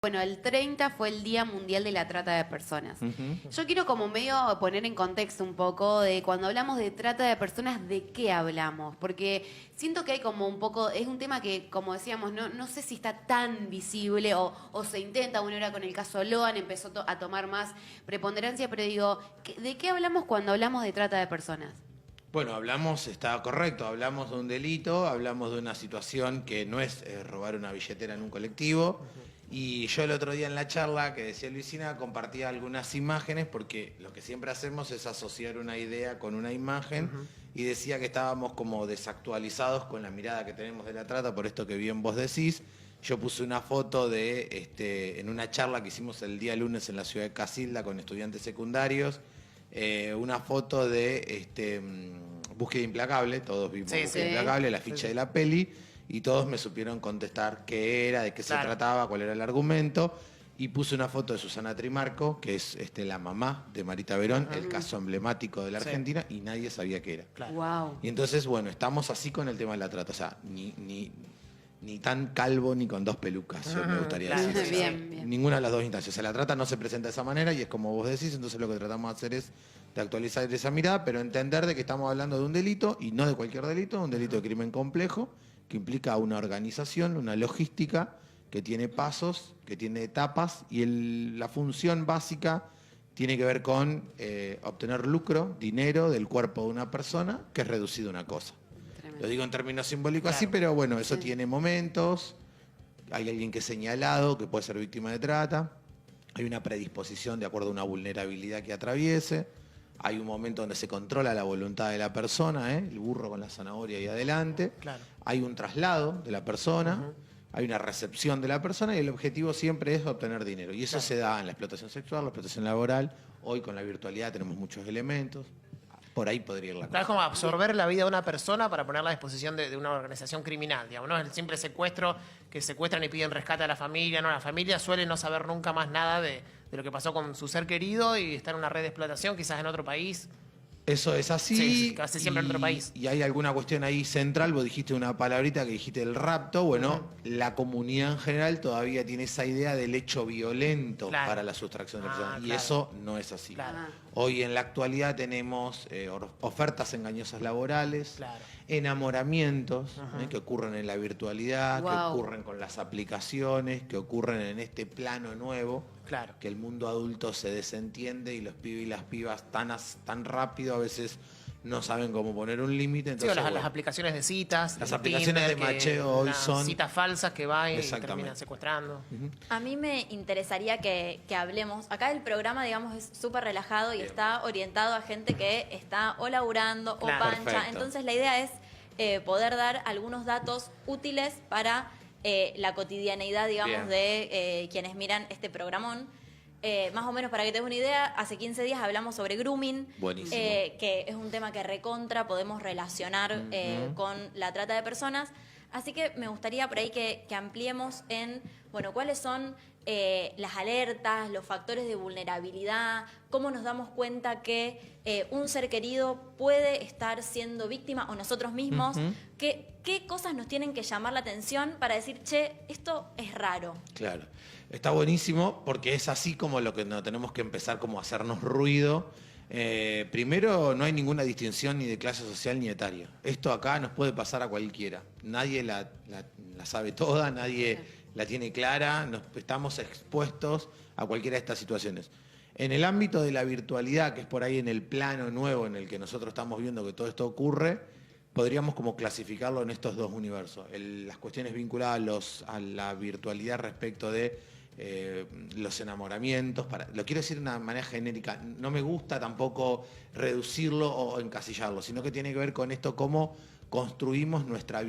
Bueno, el 30 fue el Día Mundial de la Trata de Personas. Yo quiero como medio poner en contexto un poco de cuando hablamos de trata de personas, ¿de qué hablamos? Porque siento que hay como un poco, es un tema que, como decíamos, no sé si está tan visible o se intenta, bueno, ahora con el caso Loan empezó a tomar más preponderancia, pero digo, ¿de qué hablamos cuando hablamos de trata de personas? Bueno, hablamos, está correcto, hablamos de un delito, hablamos de una situación que no es robar una billetera en un colectivo. Y yo el otro día en la charla que decía Luisina compartía algunas imágenes porque lo que siempre hacemos es asociar una idea con una imagen y decía que estábamos como desactualizados con la mirada que tenemos de la trata, por esto que bien vos decís. Yo puse una foto en una charla que hicimos el día lunes en la ciudad de Casilda con estudiantes secundarios, una foto de Búsqueda Implacable, todos vimos Búsqueda Implacable, la ficha de la peli, y todos me supieron contestar qué era, de qué se trataba, cuál era el argumento, y puse una foto de Susana Trimarco, que es la mamá de Marita Verón, el caso emblemático de la Argentina, y nadie sabía qué era. Wow. Y entonces, bueno, estamos así con el tema de la trata, o sea, ni tan calvo ni con dos pelucas, yo me gustaría decir. O sea, Bien. ninguna de las dos instancias. O sea, la trata no se presenta de esa manera y es como vos decís, entonces lo que tratamos de hacer es de actualizar esa mirada, pero entender de que estamos hablando de un delito y no de cualquier delito, un delito de crimen complejo que implica una organización, una logística que tiene pasos, que tiene etapas y la función básica tiene que ver con obtener lucro, dinero del cuerpo de una persona que es reducido a una cosa. Lo digo en términos simbólicos así, pero bueno, eso tiene momentos, hay alguien que es señalado, que puede ser víctima de trata, hay una predisposición de acuerdo a una vulnerabilidad que atraviese, hay un momento donde se controla la voluntad de la persona, el burro con la zanahoria ahí adelante, hay un traslado de la persona, hay una recepción de la persona y el objetivo siempre es obtener dinero. Y eso se da en la explotación sexual, la explotación laboral, hoy con la virtualidad tenemos muchos elementos. Por ahí podría ir la cosa. Es como absorber la vida de una persona para ponerla a disposición de una organización criminal, digamos, ¿no? El simple secuestro, que secuestran y piden rescate a la familia, ¿no? La familia suele no saber nunca más nada de lo que pasó con su ser querido y está en una red de explotación, quizás en otro país. Eso es así. Sí, casi siempre en otro país. Y hay alguna cuestión ahí central, vos dijiste una palabrita que dijiste el rapto, bueno, la comunidad en general todavía tiene esa idea del hecho violento para la sustracción de personas. Y eso no es así. Hoy en la actualidad tenemos ofertas engañosas laborales, enamoramientos que ocurren en la virtualidad, que ocurren con las aplicaciones, que ocurren en este plano nuevo. Que el mundo adulto se desentiende y los pibes y las pibas tan rápido a veces no saben cómo poner un límite. Entonces, las aplicaciones de citas. Las aplicaciones de macheo hoy son citas falsas que van y terminan secuestrando. A mí me interesaría que hablemos. Acá el programa, digamos, es súper relajado y está orientado a gente que está o laburando o pancha. Perfecto. Entonces la idea es poder dar algunos datos útiles para la cotidianeidad, digamos, de quienes miran este programón. Más o menos para que te des una idea, hace 15 días hablamos sobre grooming, que es un tema que recontra podemos relacionar con la trata de personas. Así que me gustaría por ahí que ampliemos en, bueno, cuáles son las alertas, los factores de vulnerabilidad, cómo nos damos cuenta que un ser querido puede estar siendo víctima o nosotros mismos, qué cosas nos tienen que llamar la atención para decir, che, esto es raro. Claro, está buenísimo porque es así como lo que no tenemos que empezar como a hacernos ruido. Primero, no hay ninguna distinción ni de clase social ni etaria. Esto acá nos puede pasar a cualquiera. Nadie la sabe toda, nadie la tiene clara, estamos expuestos a cualquiera de estas situaciones. En el ámbito de la virtualidad, que es por ahí en el plano nuevo en el que nosotros estamos viendo que todo esto ocurre, podríamos como clasificarlo en estos dos universos. Las cuestiones vinculadas a la virtualidad respecto de los enamoramientos, lo quiero decir de una manera genérica, no me gusta tampoco reducirlo o encasillarlo, sino que tiene que ver con esto, cómo construimos nuestra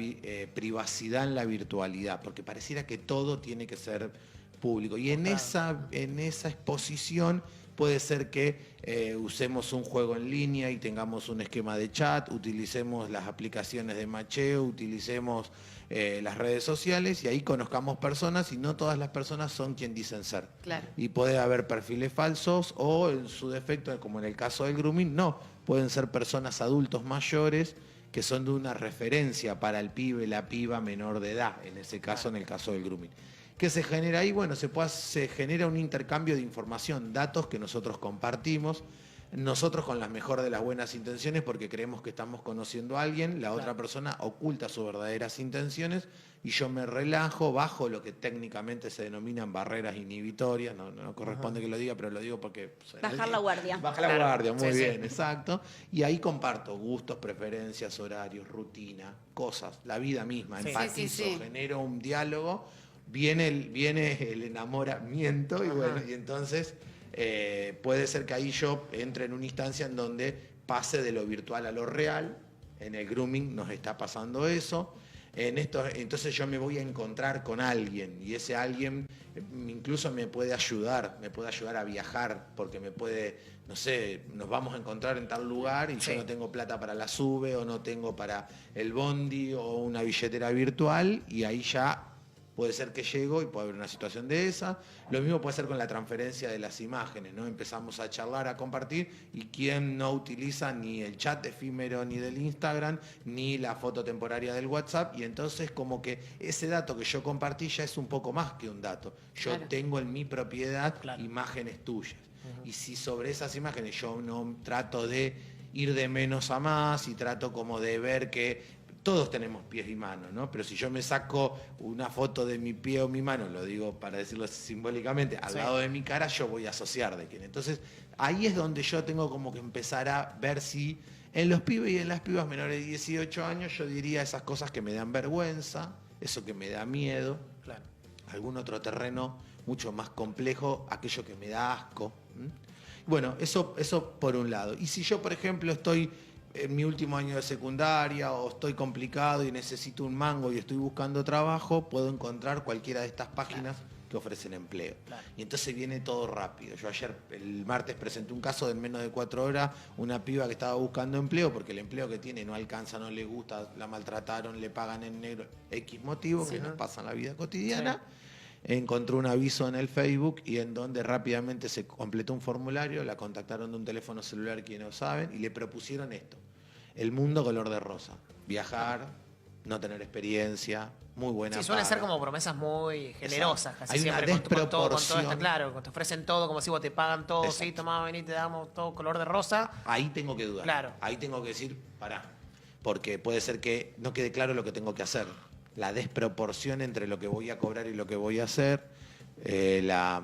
privacidad en la virtualidad, porque pareciera que todo tiene que ser público. Y en esa exposición puede ser que usemos un juego en línea y tengamos un esquema de chat, utilicemos las aplicaciones de macheo, utilicemos las redes sociales y ahí conozcamos personas y no todas las personas son quien dicen ser. Y puede haber perfiles falsos o en su defecto, como en el caso del grooming, no, pueden ser personas adultos mayores que son de una referencia para el pibe, la piba menor de edad, en ese caso, en el caso del grooming. ¿Qué se genera ahí? Bueno, se genera un intercambio de información, datos que nosotros compartimos, nosotros con la mejor de las buenas intenciones porque creemos que estamos conociendo a alguien, la otra persona oculta sus verdaderas intenciones y yo me relajo, bajo lo que técnicamente se denominan barreras inhibitorias, no corresponde que lo diga, pero lo digo porque... Bajar la guardia. Bajar la guardia, muy bien, exacto. Y ahí comparto gustos, preferencias, horarios, rutina, cosas, la vida misma, empatizo, genero un diálogo, viene el enamoramiento y bueno, y entonces... puede ser que ahí yo entre en una instancia en donde pase de lo virtual a lo real. En el grooming nos está pasando eso. Entonces yo me voy a encontrar con alguien y ese alguien incluso me puede ayudar a viajar porque me puede, no sé, nos vamos a encontrar en tal lugar y yo no tengo plata para la SUBE o no tengo para el bondi o una billetera virtual y ahí ya puede ser que llego y puede haber una situación de esa. Lo mismo puede ser con la transferencia de las imágenes, ¿no? Empezamos a charlar, a compartir, y quién no utiliza ni el chat efímero ni del Instagram, ni la foto temporaria del WhatsApp, y entonces como que ese dato que yo compartí ya es un poco más que un dato. Yo tengo en mi propiedad imágenes tuyas. Y si sobre esas imágenes yo no trato de ir de menos a más y trato como de ver que todos tenemos pies y manos, ¿no? Pero si yo me saco una foto de mi pie o mi mano, lo digo para decirlo simbólicamente, al lado de mi cara, yo voy a asociar de quién. Entonces, ahí es donde yo tengo como que empezar a ver si en los pibes y en las pibas menores de 18 años yo diría esas cosas que me dan vergüenza, eso que me da miedo, algún otro terreno mucho más complejo, aquello que me da asco. Bueno, eso por un lado. Y si yo, por ejemplo, estoy en mi último año de secundaria o estoy complicado y necesito un mango y estoy buscando trabajo, puedo encontrar cualquiera de estas páginas que ofrecen empleo. Y entonces viene todo rápido. Yo ayer, el martes, presenté un caso de en menos de 4 horas, una piba que estaba buscando empleo porque el empleo que tiene no alcanza, no le gusta, la maltrataron, le pagan en negro, X motivo que nos pasa en la vida cotidiana. Encontró un aviso en el Facebook y en donde rápidamente se completó un formulario, la contactaron de un teléfono celular, quienes no saben, y le propusieron esto: el mundo color de rosa. Viajar, no tener experiencia, muy buena. Sí, suelen paga. ser como promesas muy generosas, casi Hay una siempre. desproporción. Claro, te ofrecen todo, como si vos te pagan todo, sí, tomá, vení, te damos todo color de rosa. Ahí tengo que dudar. Claro. Ahí tengo que decir, pará. Porque puede ser que no quede claro lo que tengo que hacer. La desproporción entre lo que voy a cobrar y lo que voy a hacer, la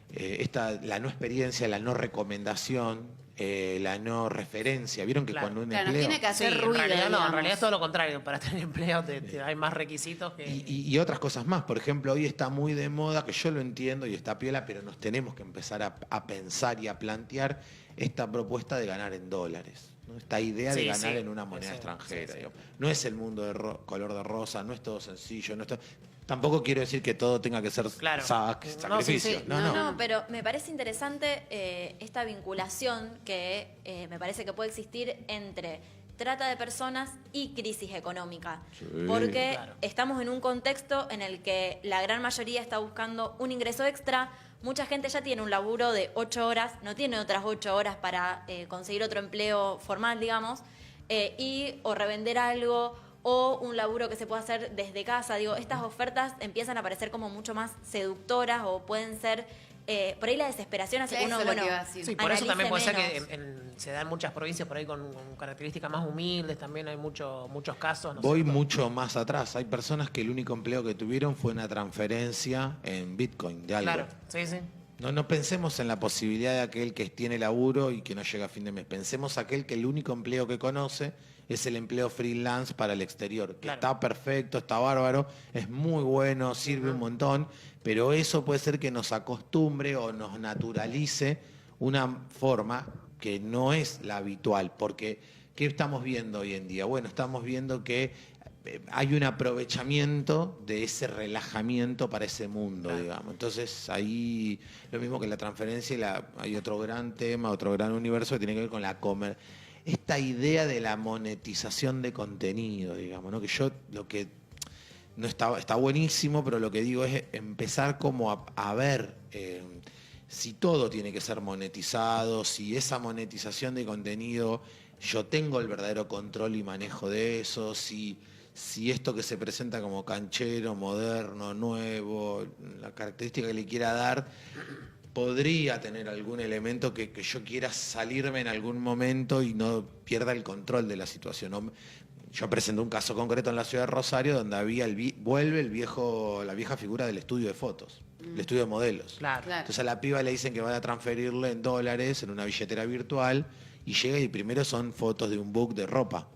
no experiencia, la no recomendación, la no referencia. ¿Vieron que cuando un empleo... tiene que hacer ruido, en realidad, digamos. en realidad es todo lo contrario. Para tener empleo hay más requisitos que... Y otras cosas más. Por ejemplo, hoy está muy de moda, que yo lo entiendo y está piola, pero nos tenemos que empezar a pensar y a plantear esta propuesta de ganar en dólares, ¿no? Esta idea de ganar en una moneda extranjera. Digamos. No es el mundo de color de rosa, no es todo sencillo. No es todo... Tampoco quiero decir que todo tenga que ser sacrificio. No, pero me parece interesante esta vinculación que me parece que puede existir entre trata de personas y crisis económica. Porque estamos en un contexto en el que la gran mayoría está buscando un ingreso extra. Mucha gente ya tiene un laburo de 8 horas, no tiene otras 8 horas para conseguir otro empleo formal, digamos, o revender algo, o un laburo que se puede hacer desde casa. Digo, estas ofertas empiezan a parecer como mucho más seductoras o pueden ser... por ahí la desesperación hace que uno, sí, por eso también puede ser menos. que se da en muchas provincias por ahí con características más humildes, también hay muchos casos. Voy mucho más atrás. Hay personas que el único empleo que tuvieron fue una transferencia en Bitcoin de algo. Claro, sí. No pensemos en la posibilidad de aquel que tiene laburo y que no llega a fin de mes. Pensemos aquel que el único empleo que conoce es el empleo freelance para el exterior, que está perfecto, está bárbaro, es muy bueno, sirve un montón, pero eso puede ser que nos acostumbre o nos naturalice una forma que no es la habitual, porque ¿qué estamos viendo hoy en día? Bueno, estamos viendo que hay un aprovechamiento de ese relajamiento para ese mundo, digamos. Entonces ahí, lo mismo que la transferencia, hay otro gran tema, otro gran universo que tiene que ver con la esta idea de la monetización de contenido, digamos, ¿no? Que yo lo que no está buenísimo, pero lo que digo es empezar como a ver si todo tiene que ser monetizado, si esa monetización de contenido yo tengo el verdadero control y manejo de eso, si si esto que se presenta como canchero, moderno, nuevo, la característica que le quiera dar, podría tener algún elemento que yo quiera salirme en algún momento y no pierda el control de la situación. Yo presenté un caso concreto en la ciudad de Rosario donde había vuelve la vieja figura del estudio de fotos, el estudio de modelos. Claro. Entonces a la piba le dicen que van a transferirle en dólares en una billetera virtual y llega y primero son fotos de un book de ropa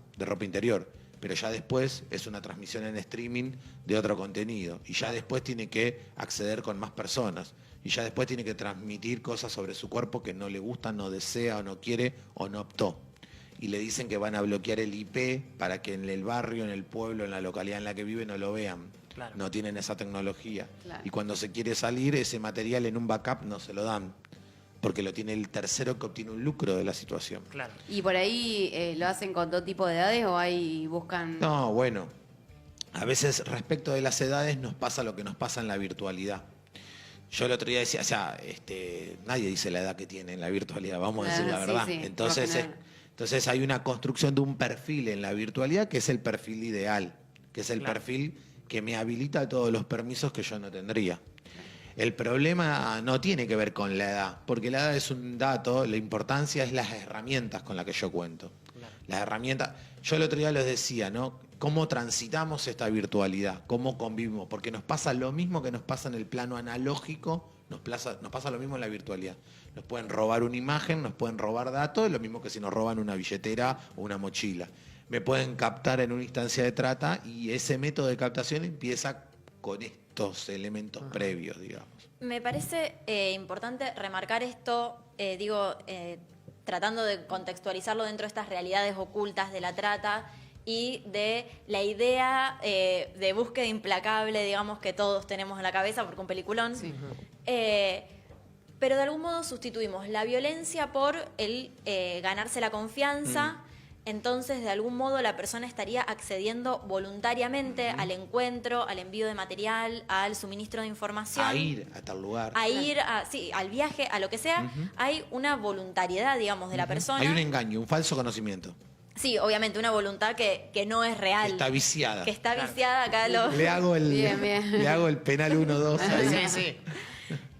interior, pero ya después es una transmisión en streaming de otro contenido y ya después tiene que acceder con más personas y ya después tiene que transmitir cosas sobre su cuerpo que no le gustan, no desea o no quiere o no optó. Y le dicen que van a bloquear el IP para que en el barrio, en el pueblo, en la localidad en la que vive no lo vean. Claro. No tienen esa tecnología. Claro. Y cuando se quiere salir, ese material en un backup no se lo dan, porque lo tiene el tercero que obtiene un lucro de la situación. Claro. ¿Y por ahí lo hacen con todo tipo de edades o ahí buscan...? No, bueno, a veces respecto de las edades nos pasa lo que nos pasa en la virtualidad. Yo el otro día decía, o sea, nadie dice la edad que tiene en la virtualidad, vamos a decir la Sí, verdad. sí, Entonces hay una construcción de un perfil en la virtualidad que es el perfil ideal, que es el Claro. perfil que me habilita todos los permisos que yo no tendría. El problema no tiene que ver con la edad, porque la edad es un dato, la importancia es las herramientas con las que yo cuento. Claro. Las herramientas, yo el otro día les decía, ¿no? ¿Cómo transitamos esta virtualidad? ¿Cómo convivimos? Porque nos pasa lo mismo que nos pasa en el plano analógico, nos pasa lo mismo en la virtualidad. Nos pueden robar una imagen, nos pueden robar datos, lo mismo que si nos roban una billetera o una mochila. Me pueden captar en una instancia de trata y ese método de captación empieza con estos elementos previos, digamos. Me parece importante remarcar esto, tratando de contextualizarlo dentro de estas realidades ocultas de la trata y de la idea de búsqueda implacable, digamos, que todos tenemos en la cabeza, porque un peliculón. Sí. Pero de algún modo sustituimos la violencia por el ganarse la confianza. Entonces, de algún modo, la persona estaría accediendo voluntariamente al encuentro, al envío de material, al suministro de información. A ir a tal lugar. A ir, al viaje, a lo que sea. Hay una voluntariedad, digamos, de la persona. Hay un engaño, un falso conocimiento. Sí, obviamente, una voluntad que no es real. Está viciada. Que está Claro. viciada acá. Le hago el, Bien, bien. Le hago el penal 1-2 ahí. Sí,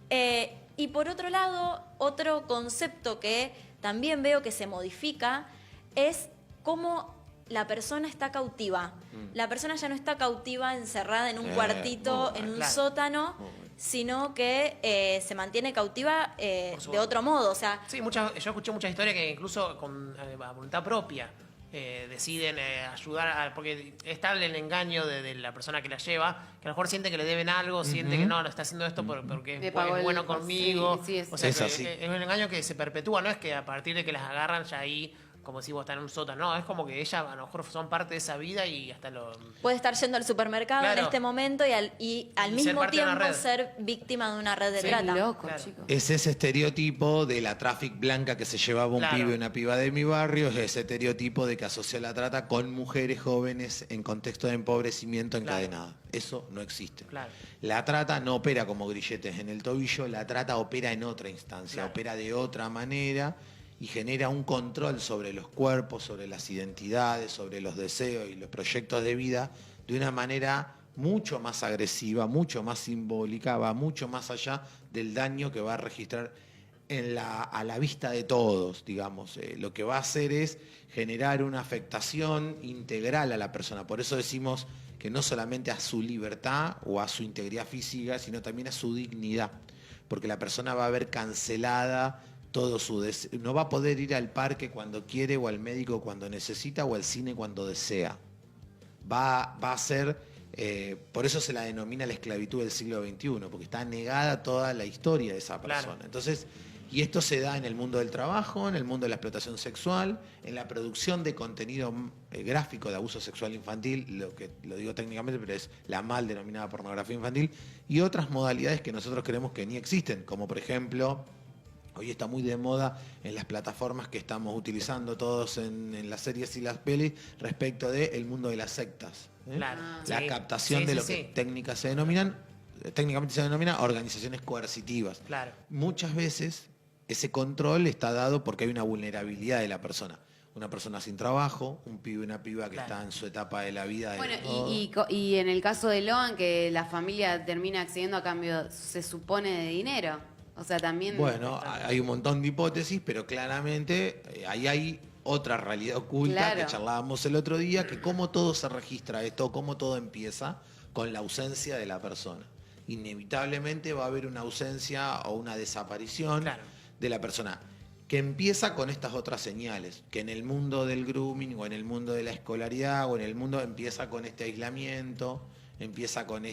sí. Y por otro lado, otro concepto que también veo que se modifica es cómo la persona está cautiva. La persona ya no está cautiva encerrada en un cuartito, muy en un claro. sótano, Muy bueno. sino que se mantiene cautiva su de otro modo. O sea, Sí, yo escuché muchas historias que incluso con a voluntad propia deciden ayudar, porque está el engaño de la persona que la lleva, que a lo mejor siente que le deben algo, siente que no, lo está haciendo esto porque Le es pagó bueno el- conmigo. sí, O sea, Es que así. es un engaño que se perpetúa, no es que a partir de que las agarran ya ahí, como si vos estás en un sótano, no, es como que ellas a lo mejor son parte de esa vida y hasta lo... puede estar yendo al supermercado Claro. en este momento y al Y ser mismo parte de una tiempo red. ser víctima de una red de Sí, trata. Loco, Claro. chicos. Es ese estereotipo de la traffic blanca que se llevaba un Claro. pibe y una piba de mi barrio, es ese estereotipo de que asocia la trata con mujeres jóvenes en contexto de empobrecimiento Claro. encadenada. Eso no existe. Claro. La trata no opera como grilletes en el tobillo, la trata opera en otra instancia, Claro. opera de otra manera y genera un control sobre los cuerpos, sobre las identidades, sobre los deseos y los proyectos de vida de una manera mucho más agresiva, mucho más simbólica, va mucho más allá del daño que va a registrar a la vista de todos, digamos. Lo que va a hacer es generar una afectación integral a la persona. Por eso decimos que no solamente a su libertad o a su integridad física, sino también a su dignidad. Porque la persona va a ver cancelada todo su deseo. No va a poder ir al parque cuando quiere, o al médico cuando necesita, o al cine cuando desea. Va a ser, por eso se la denomina la esclavitud del siglo XXI, porque está negada toda la historia de esa persona. Claro. Entonces, y esto se da en el mundo del trabajo, en el mundo de la explotación sexual, en la producción de contenido gráfico de abuso sexual infantil, lo digo técnicamente, pero es la mal denominada pornografía infantil, y otras modalidades que nosotros creemos que ni existen, como por ejemplo, hoy está muy de moda en las plataformas que estamos utilizando todos en las series y las pelis respecto del mundo de las sectas. Claro. La Sí. captación Sí, de sí, lo sí. que técnicamente se denomina organizaciones coercitivas. Claro. Muchas veces ese control está dado porque hay una vulnerabilidad de la persona. una persona sin trabajo, un pibe, una piba que Claro. está en su etapa de la vida. Bueno, todo. y en el caso de Loan, que la familia termina accediendo a cambio, se supone, de dinero. O sea, también... Bueno, hay un montón de hipótesis, pero claramente ahí hay otra realidad oculta Claro. que charlábamos el otro día, que cómo todo se registra esto, cómo todo empieza con la ausencia de la persona. Inevitablemente va a haber una ausencia o una desaparición Claro. de la persona, que empieza con estas otras señales, que en el mundo del grooming o en el mundo de la escolaridad o en el mundo empieza con este aislamiento, empieza con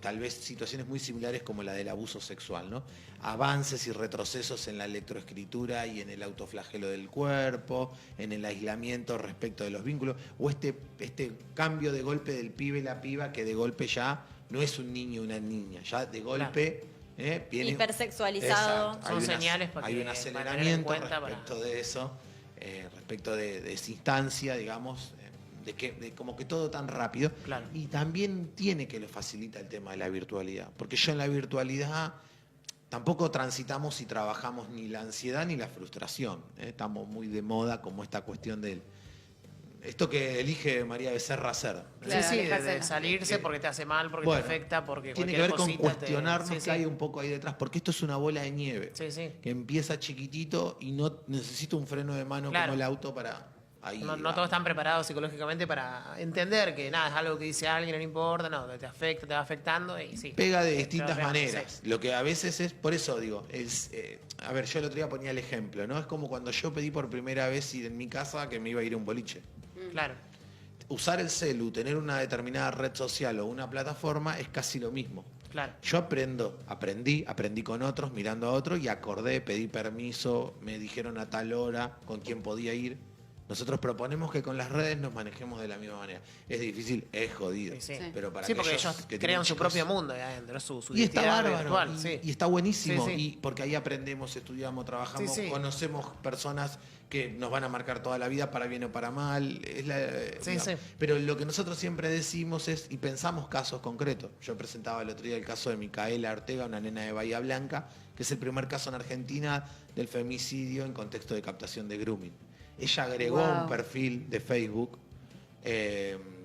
tal vez situaciones muy similares como la del abuso sexual, ¿no? Avances y retrocesos en la electroescritura y en el autoflagelo del cuerpo, en el aislamiento respecto de los vínculos, o este cambio de golpe del pibe y la piba, que de golpe ya no es un niño y una niña, ya de golpe viene... Hipersexualizado. Exacto. Son Hay señales para hay que- un para tener en aceleramiento cuenta respecto de eso, respecto de esa instancia, digamos, de como que todo tan rápido. Claro. Y también tiene que le facilita el tema de la virtualidad, porque yo en la virtualidad tampoco transitamos y trabajamos ni la ansiedad ni la frustración. Estamos muy de moda como esta cuestión del... Esto que elige María Becerra hacer. Claro, sí, sí, alejarse. de salirse porque te hace mal, porque Bueno, te afecta, porque tiene que cualquier ver con cosita te- cuestionarnos sí, sí. que hay un poco ahí detrás, porque esto es una bola de nieve Sí, sí. que empieza chiquitito y no necesita un freno de mano Claro. como el auto para ahí. No, no digamos. todos están preparados psicológicamente para entender que nada, es algo que dice alguien, no importa, no, te afecta, te va afectando y sí. Pega de Te distintas va pegando, maneras. sí. Lo que a veces es, por eso digo, a ver, yo el otro día ponía el ejemplo, ¿no? Es como cuando yo pedí por primera vez ir en mi casa que me iba a ir a un boliche. Claro. Usar el celu, tener una determinada red social o una plataforma es casi lo mismo. Claro. Yo aprendí con otros, mirando a otros y acordé, pedí permiso, me dijeron a tal hora con quién podía ir. Nosotros proponemos que con las redes nos manejemos de la misma manera. Es difícil, es jodido. Sí, sí. Pero para Sí, porque aquellos ellos que crean tienen su chicos- propio mundo ahí adentro, su Y está identidad bárbaro, virtual, y, sí. y está buenísimo, Sí, sí. y porque ahí aprendemos, estudiamos, trabajamos, Sí, sí. conocemos personas que nos van a marcar toda la vida, para bien o para mal. Sí, digamos. sí. Pero lo que nosotros siempre decimos es, y pensamos casos concretos. Yo presentaba el otro día el caso de Micaela Ortega, una nena de Bahía Blanca, que es el primer caso en Argentina del femicidio en contexto de captación de grooming. Ella agregó Wow. un perfil de Facebook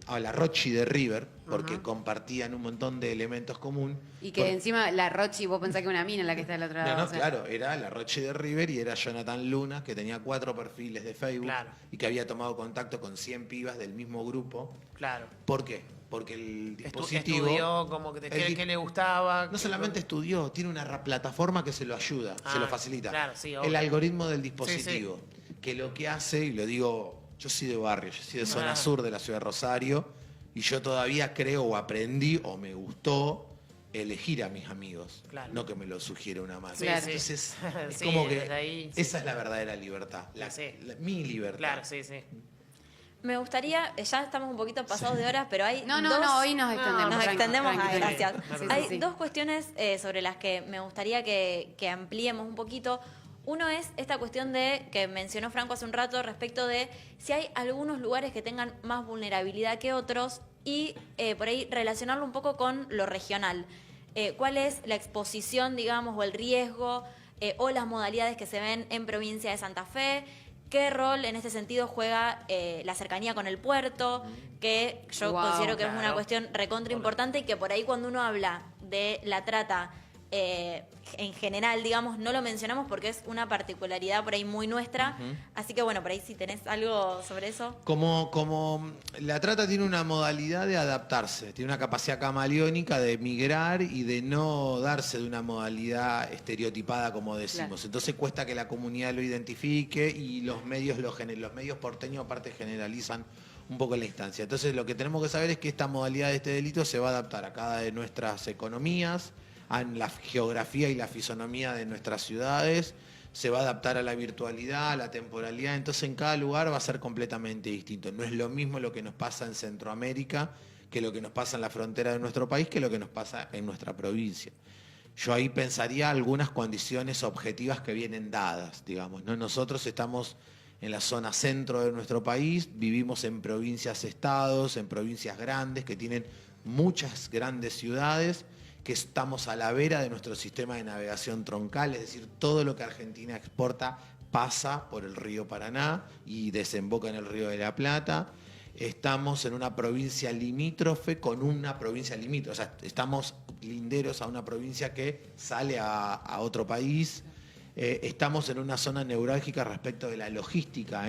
a la Rochi de River, porque compartían un montón de elementos comunes. Y que encima la Rochi, vos pensás que una mina la que está del otro lado. No, o sea. claro, era la Roche de River y era Jonathan Luna, que tenía 4 perfiles de Facebook Claro. y que había tomado contacto con 100 pibas del mismo grupo. Claro. ¿Por qué? Porque el dispositivo... Estudió como que qué le gustaba. No solamente estudió, tiene una plataforma que se lo ayuda, Ah, se lo facilita. claro, sí, el obvio. algoritmo del dispositivo, que lo que hace, y lo digo, yo soy de barrio, yo soy de zona Ah. sur de la ciudad de Rosario, y yo todavía creo o aprendí o me gustó elegir a mis amigos, Claro. no que me lo sugiere una madre. Sí, Claro. sí. Entonces, es Sí, como que desde ahí, sí. esa es la verdadera libertad, Sí. mi libertad. Claro, sí, sí. Me gustaría, ya estamos un poquito pasados de horas, pero hay No, dos... hoy nos extendemos. Nos tranqui, extendemos, tranqui, tranqui. gracias. Sí, Hay sí. dos cuestiones sobre las que me gustaría que ampliemos un poquito. Uno es esta cuestión de que mencionó Franco hace un rato respecto de si hay algunos lugares que tengan más vulnerabilidad que otros y por ahí relacionarlo un poco con lo regional. ¿Cuál es la exposición, digamos, o el riesgo o las modalidades que se ven en provincia de Santa Fe? ¿Qué rol en este sentido juega la cercanía con el puerto? Que yo Wow, considero que es una claro. cuestión recontra importante y que por ahí cuando uno habla de la trata en general, digamos, no lo mencionamos porque es una particularidad por ahí muy nuestra. Así que bueno, por ahí si tenés algo sobre eso. Como la trata tiene una modalidad de adaptarse, tiene una capacidad camaleónica de migrar y de no darse de una modalidad estereotipada, como decimos. Claro. Entonces cuesta que la comunidad lo identifique y los medios porteños aparte generalizan un poco la instancia. Entonces lo que tenemos que saber es que esta modalidad de este delito se va a adaptar a cada de nuestras economías, a la geografía y la fisonomía de nuestras ciudades, se va a adaptar a la virtualidad, a la temporalidad, entonces en cada lugar va a ser completamente distinto. No es lo mismo lo que nos pasa en Centroamérica que lo que nos pasa en la frontera de nuestro país que lo que nos pasa en nuestra provincia. Yo ahí pensaría algunas condiciones objetivas que vienen dadas, digamos, ¿no? Nosotros estamos en la zona centro de nuestro país, vivimos en provincias estados, en provincias grandes que tienen muchas grandes ciudades, que estamos a la vera de nuestro sistema de navegación troncal, es decir, todo lo que Argentina exporta pasa por el río Paraná y desemboca en el río de la Plata. Estamos en una provincia limítrofe con una provincia limítrofe. O sea, estamos linderos a una provincia que sale a otro país. Estamos en una zona neurálgica respecto de la logística.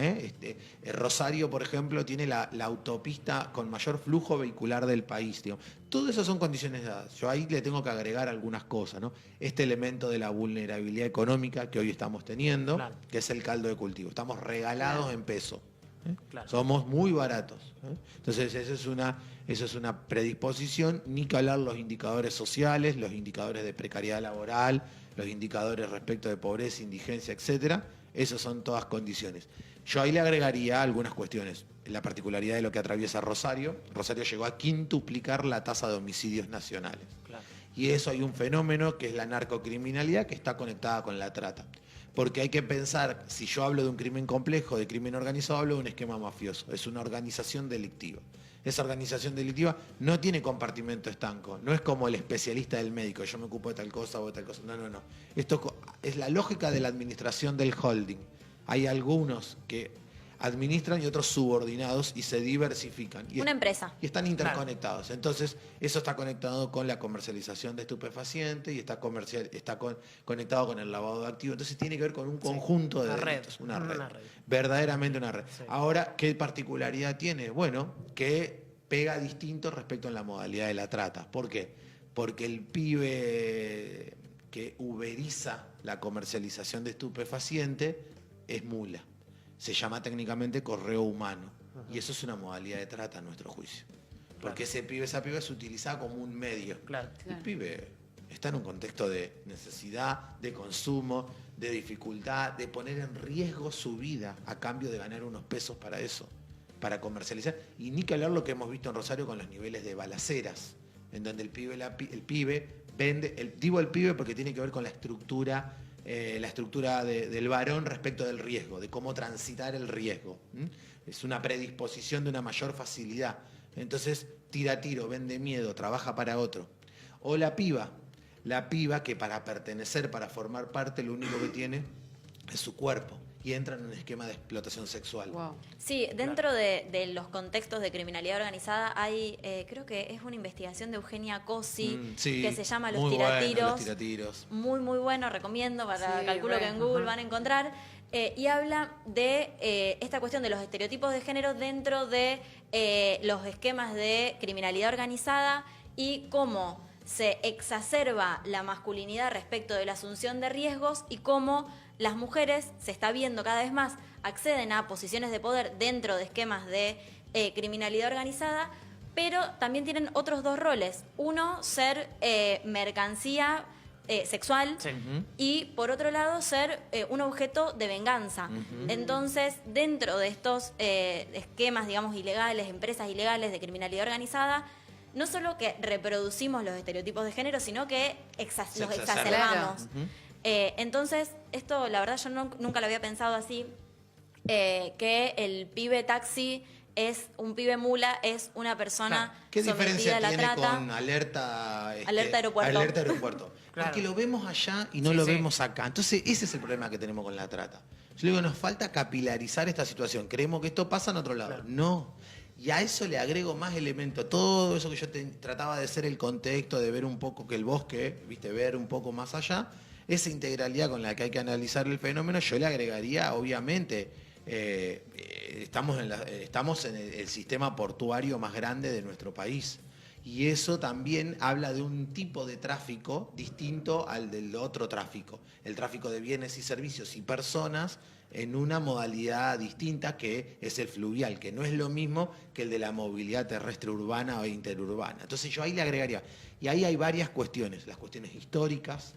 Rosario, por ejemplo, tiene la autopista con mayor flujo vehicular del país. Digamos. Todo eso son condiciones dadas. Yo ahí le tengo que agregar algunas cosas, ¿no? Este elemento de la vulnerabilidad económica que hoy estamos teniendo, claro, que es el caldo de cultivo. Estamos regalados, claro, en peso. Claro. Somos muy baratos. Entonces, eso es una predisposición, ni que hablar los indicadores sociales, los indicadores de precariedad laboral, los indicadores respecto de pobreza, indigencia, etcétera. Esas son todas condiciones. Yo ahí le agregaría algunas cuestiones. La particularidad de lo que atraviesa Rosario. Rosario llegó a quintuplicar la tasa de homicidios nacionales. Claro. Y eso hay un fenómeno que es la narcocriminalidad que está conectada con la trata. Porque hay que pensar, si yo hablo de un crimen complejo, de crimen organizado, hablo de un esquema mafioso. Es una organización delictiva. Esa organización delictiva no tiene compartimento estanco. No es como el especialista del médico. Yo me ocupo de tal cosa o de tal cosa. No. Esto es la lógica de la administración del holding. Hay algunos que administran y otros subordinados y se diversifican. Una empresa. Y están interconectados. Claro. Entonces, eso está conectado con la comercialización de estupefacientes y está conectado con el lavado de activos. Entonces, tiene que ver con un conjunto de delitos. Una red. Verdaderamente una red. Sí. Ahora, ¿qué particularidad tiene? Bueno, que pega distinto respecto a la modalidad de la trata. ¿Por qué? Porque el pibe que uberiza la comercialización de estupefacientes es mula. Se llama técnicamente correo humano. Y eso es una modalidad de trata a nuestro juicio. Porque esa piba es utilizada como un medio. Claro. El pibe está en un contexto de necesidad, de consumo, de dificultad, de poner en riesgo su vida a cambio de ganar unos pesos para eso, para comercializar. Y ni que hablar lo que hemos visto en Rosario con los niveles de balaceras, en donde el pibe vende, digo el pibe porque tiene que ver con la estructura del varón respecto del riesgo, de cómo transitar el riesgo. Es una predisposición de una mayor facilidad. Entonces, tira tiro, vende miedo, trabaja para otro. O la piba que para pertenecer, para formar parte, lo único que tiene es su cuerpo. Y entra en un esquema de explotación sexual. Wow. Sí, dentro de los contextos de criminalidad organizada hay, creo que es una investigación de Eugenia Cosi, sí, que se llama Los Tiratiros. Muy, muy bueno, recomiendo, calculo que en Google van a encontrar. Y habla de esta cuestión de los estereotipos de género dentro de los esquemas de criminalidad organizada y cómo se exacerba la masculinidad respecto de la asunción de riesgos y cómo las mujeres, se está viendo cada vez más, acceden a posiciones de poder dentro de esquemas de criminalidad organizada, pero también tienen otros dos roles. Uno, ser mercancía sexual, sí, y por otro lado, ser un objeto de venganza. Entonces, dentro de estos esquemas, digamos, ilegales, empresas ilegales de criminalidad organizada, no solo que reproducimos los estereotipos de género, sino que los exacerbamos. Entonces, esto la verdad yo nunca lo había pensado así, que el pibe taxi es un pibe mula, es una persona ¿Qué sometida diferencia a la tiene trata, con alerta aeropuerto? Alerta aeropuerto. Claro. Porque lo vemos allá y no lo vemos acá. Entonces, ese es el problema que tenemos con la trata. Yo digo, nos falta capilarizar esta situación. Creemos que esto pasa en otro lado. Claro. No. Y a eso le agrego más elementos. Todo eso que yo trataba de ser el contexto, de ver un poco que el bosque, ver un poco más allá. Esa integralidad con la que hay que analizar el fenómeno, yo le agregaría, obviamente, estamos en el sistema portuario más grande de nuestro país. Y eso también habla de un tipo de tráfico distinto al del otro tráfico. El tráfico de bienes y servicios y personas en una modalidad distinta que es el fluvial, que no es lo mismo que el de la movilidad terrestre urbana o interurbana. Entonces yo ahí le agregaría, y ahí hay varias cuestiones, las cuestiones históricas,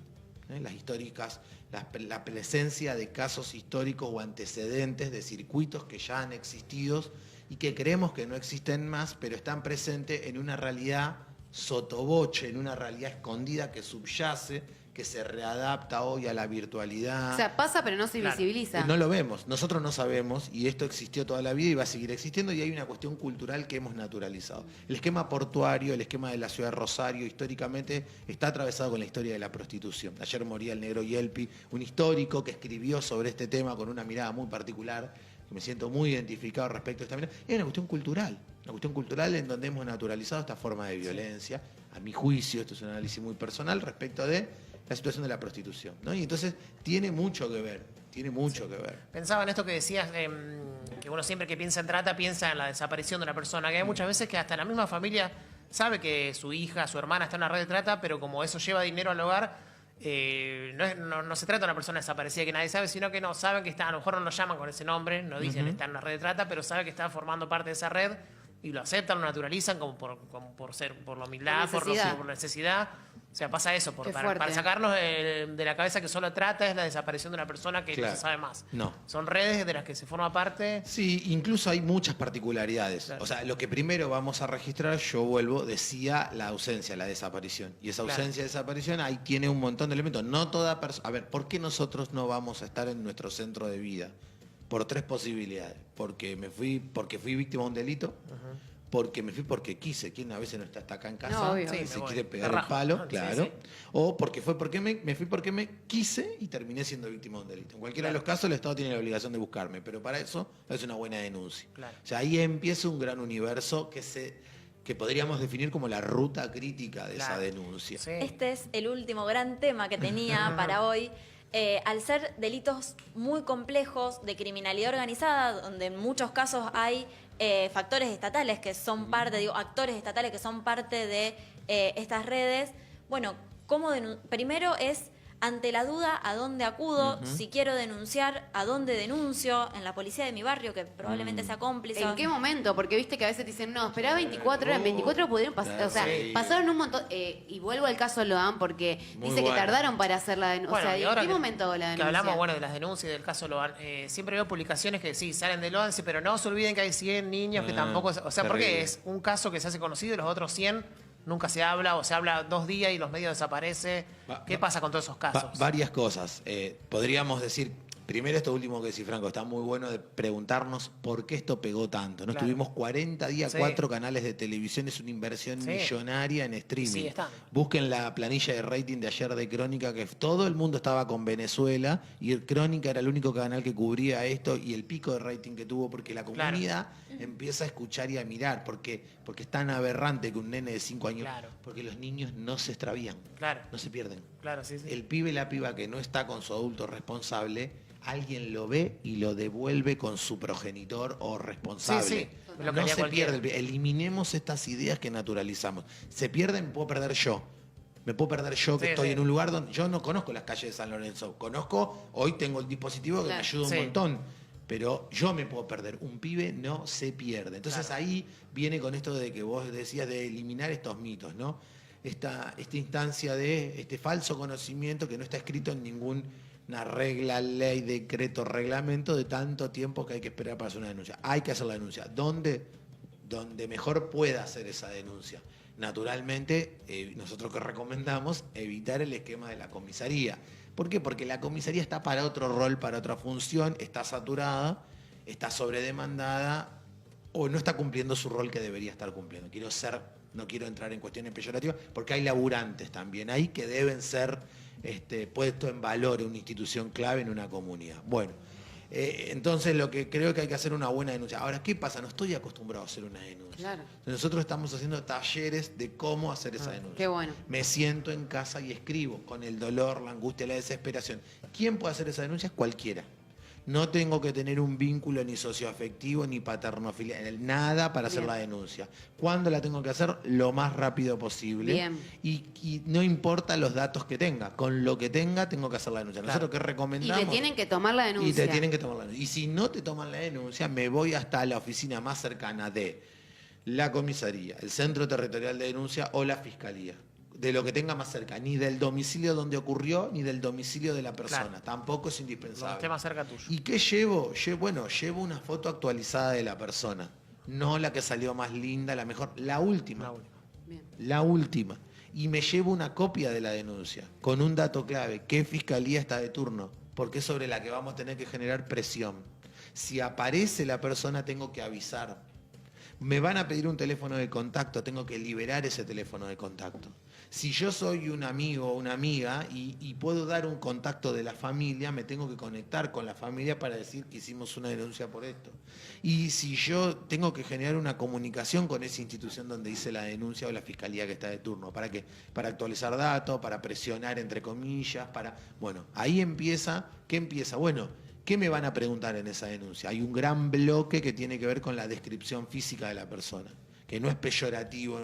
la presencia de casos históricos o antecedentes de circuitos que ya han existido y que creemos que no existen más, pero están presentes en una realidad sotoboche, en una realidad escondida que subyace, que se readapta hoy a la virtualidad. O sea, pasa pero no se Claro. visibiliza. No lo vemos, nosotros no sabemos y esto existió toda la vida y va a seguir existiendo y hay una cuestión cultural que hemos naturalizado. El esquema portuario, el esquema de la ciudad de Rosario, históricamente está atravesado con la historia de la prostitución. Ayer moría el negro Yelpi, un histórico que escribió sobre este tema con una mirada muy particular, que me siento muy identificado respecto a esta mirada. Es una cuestión cultural en donde hemos naturalizado esta forma de violencia, a mi juicio, esto es un análisis muy personal respecto de la situación de la prostitución, ¿no? Y entonces tiene mucho que ver. Pensaba en esto que decías, que uno siempre que piensa en trata piensa en la desaparición de una persona, que hay muchas veces que hasta la misma familia sabe que su hija, su hermana está en una red de trata, pero como eso lleva dinero al hogar, no se trata de una persona desaparecida que nadie sabe, sino que no saben que está, a lo mejor no lo llaman con ese nombre, no dicen está en una red de trata, pero sabe que está formando parte de esa red y lo aceptan, lo naturalizan como por la humildad, por la necesidad. O sea, pasa eso, para sacarnos de la cabeza que solo trata es la desaparición de una persona que no se sabe más. No. Son redes de las que se forma parte. Sí, incluso hay muchas particularidades. Claro. O sea, lo que primero vamos a registrar, yo vuelvo, decía la ausencia, la desaparición. Y esa ausencia, desaparición, ahí tiene un montón de elementos. No toda persona. A ver, ¿por qué nosotros no vamos a estar en nuestro centro de vida? Por 3 posibilidades. Porque fui víctima de un delito. Porque me fui porque quise. ¿Quién a veces no está hasta acá en casa? No, obvio. Sí, se me quiere voy. pegar Me el rajo. palo, Sí, claro. sí. O porque me fui porque me quise y terminé siendo víctima de un delito. En cualquiera de los casos, el Estado tiene la obligación de buscarme, pero para eso es una buena denuncia. Claro. O sea, ahí empieza un gran universo que podríamos definir como la ruta crítica de esa denuncia. Sí. Este es el último gran tema que tenía para hoy. Al ser delitos muy complejos de criminalidad organizada, donde en muchos casos hay factores estatales que son parte, actores estatales que son parte de estas redes, bueno, primero es ante la duda a dónde acudo, si quiero denunciar, a dónde denuncio, en la policía de mi barrio, que probablemente sea cómplice. ¿En qué momento? Porque viste que a veces te dicen, no, esperá 24 horas, en 24 pudieron pasar, o sea, Sí. pasaron un montón, y vuelvo al caso Loan, porque Muy dice bueno. que tardaron para hacer la denuncia. Bueno, O sea, y ¿en ahora qué momento la denuncia? Que hablamos, bueno, de las denuncias y del caso Loan, siempre veo publicaciones que sí, salen de Loan, pero no se olviden que hay 100 niños que tampoco... O sea, porque terrible. es un caso que se hace conocido y los otros 100 nunca se habla, o se habla 2 días y los medios desaparecen. ¿Qué pasa con todos esos casos? Varias cosas. Podríamos decir, primero esto último que decís, Franco, está muy bueno de preguntarnos por qué esto pegó tanto. ¿No? Claro. Estuvimos 40 días, Sí. 4 canales de televisión, es una inversión Sí. millonaria en streaming. Sí, está. Busquen la planilla de rating de ayer de Crónica, que todo el mundo estaba con Venezuela y Crónica era el único canal que cubría esto y el pico de rating que tuvo porque la Claro. comunidad empieza a escuchar y a mirar, porque es tan aberrante que un nene de 5 años, Claro. porque los niños no se extravían, Claro, no se pierden. claro, sí, sí. El pibe y la piba que no está con su adulto responsable, alguien lo ve y lo devuelve con su progenitor o responsable. Sí, sí, lo que No haría se cualquiera. pierde. Eliminemos estas ideas que naturalizamos. Se pierden, me puedo perder yo. Me puedo perder yo que Sí, estoy sí. en un lugar donde yo no conozco las calles de San Lorenzo. Hoy tengo el dispositivo que Claro. me ayuda un Sí. montón. Pero yo me puedo perder. Un pibe no se pierde. Entonces Claro. ahí viene con esto de que vos decías de eliminar estos mitos, ¿no? Esta instancia de este falso conocimiento que no está escrito en ninguna regla, ley, decreto, reglamento de tanto tiempo que hay que esperar para hacer una denuncia. Hay que hacer la denuncia. ¿Dónde? Donde mejor pueda hacer esa denuncia. Naturalmente, nosotros que recomendamos evitar el esquema de la comisaría. ¿Por qué? Porque la comisaría está para otro rol, para otra función, está saturada, está sobredemandada o no está cumpliendo su rol que debería estar cumpliendo. No quiero entrar en cuestiones peyorativas, porque hay laburantes también ahí que deben ser puestos en valor en una institución clave en una comunidad. Bueno, entonces lo que creo que hay que hacer una buena denuncia. Ahora, ¿qué pasa? No estoy acostumbrado a hacer una denuncia. Claro. Nosotros estamos haciendo talleres de cómo hacer esa denuncia. Qué bueno. Me siento en casa y escribo con el dolor, la angustia, la desesperación. ¿Quién puede hacer esa denuncia? Cualquiera. No tengo que tener un vínculo ni socioafectivo ni paternofilial, nada para hacer Bien. la denuncia. ¿Cuándo la tengo que hacer? Lo más rápido posible. Bien. Y no importa los datos que tenga, con lo que tenga tengo que hacer la denuncia. Claro. Nosotros que Y recomendamos... le tienen que tomar la denuncia. Y te tienen que tomar la denuncia. Y si no te toman la denuncia, me voy hasta la oficina más cercana de la comisaría, el centro territorial de denuncia o la fiscalía. De lo que tenga más cerca, ni del domicilio donde ocurrió, ni del domicilio de la persona. Claro. Tampoco es Donde indispensable. esté más cerca tuyo. ¿Y qué llevo? Llevo una foto actualizada de la persona. No la que salió más linda, la mejor, la última. La única. Bien. La última. y me llevo una copia de la denuncia con un dato clave, qué fiscalía está de turno, porque es sobre la que vamos a tener que generar presión. Si aparece la persona, tengo que avisar. Me van a pedir un teléfono de contacto, tengo que liberar ese teléfono de contacto. Si yo soy un amigo o una amiga y puedo dar un contacto de la familia, me tengo que conectar con la familia para decir que hicimos una denuncia por esto. Y si yo tengo que generar una comunicación con esa institución donde hice la denuncia o la fiscalía que está de turno, ¿para qué? Para actualizar datos, para presionar entre comillas, para... Bueno, ahí empieza, ¿qué empieza? Bueno, ¿qué me van a preguntar en esa denuncia? Hay un gran bloque que tiene que ver con la descripción física de la persona, que no es peyorativo.